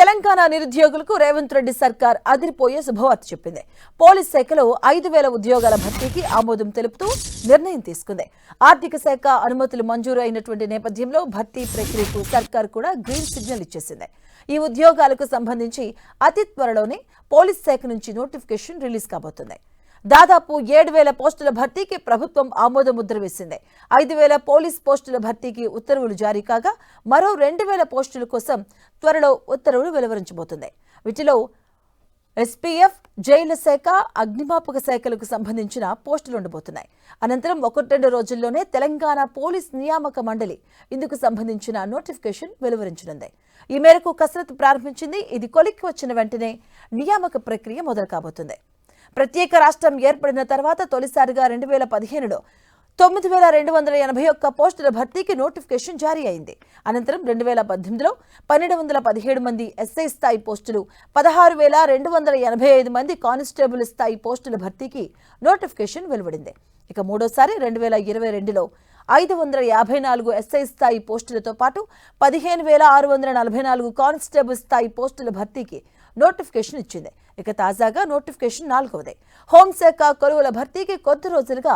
తెలంగాణ నిరుద్యోగులకు రేవంత్ రెడ్డి సర్కార్ అదిరిపోయే శుభవార్త చెప్పింది. పోలీస్ శాఖలో 5,000 ఉద్యోగాల భర్తీకి ఆమోదం తెలుపుతూ నిర్ణయం తీసుకుంది. ఆర్థిక శాఖ అనుమతులు మంజూరు అయినటువంటి నేపథ్యంలో భర్తీ ప్రక్రియకు సర్కార్ కూడా గ్రీన్ సిగ్నల్ ఇచ్చేసింది. ఈ ఉద్యోగాలకు సంబంధించి అతి త్వరలోనే పోలీస్ శాఖ నుంచి నోటిఫికేషన్ రిలీజ్ కాబోతుంది. దాదాపు 7,000 పోస్టుల భర్తీకి ప్రభుత్వం ఆమోద ముద్ర వేసింది. 5,000 పోలీస్ పోస్టుల భర్తీకి ఉత్తర్వులు జారీ కాగా మరో 2,000 పోస్టుల కోసం త్వరలో ఉత్తర్వులు వెలువరించబోతుంది. వీటిలో ఎస్పీఎఫ్, జైళ్ల శాఖ, అగ్నిమాపక శాఖలకు సంబంధించిన పోస్టులు ఉండబోతున్నాయి. అనంతరం 1-2 రోజుల్లోనే తెలంగాణ పోలీస్ నియామక మండలి ఇందుకు సంబంధించిన నోటిఫికేషన్ వెలువరించనుంది. ఈ మేరకు కసరత్తు ప్రారంభించింది. ఇది కొలిక్కి వచ్చిన వెంటనే నియామక ప్రక్రియ మొదలు కాబోతుంది. ప్రత్యేక రాష్ట్రం ఏర్పడిన తర్వాత తొలిసారిగా 2015లో 9,281 పోస్టుల భర్తీకి నోటిఫికేషన్ జారీ అయింది. అనంతరం 2018లో 1,217 మంది ఎస్ఐ స్థాయి పోస్టులు, 16,285 మంది కానిస్టేబుల్ స్థాయి పోస్టుల భర్తీకి నోటిఫికేషన్ వెలువడింది. ఇక మూడోసారి 2022లో 554 ఎస్ఐ స్థాయి పోస్టులతో పాటు 15,644 కానిస్టేబుల్ స్థాయి పోస్టుల భర్తీకి నోటిఫికేషన్ ఇచ్చింది. ఇక తాజాగా నోటిఫికేషన్ 4వది. హోంశాఖ కొలువుల భర్తీకి కొద్ది రోజులుగా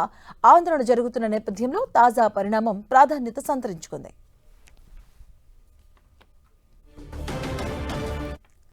ఆందోళన జరుగుతున్న నేపథ్యంలో తాజా పరిణామం ప్రాధాన్యత సంతరించుకుంది.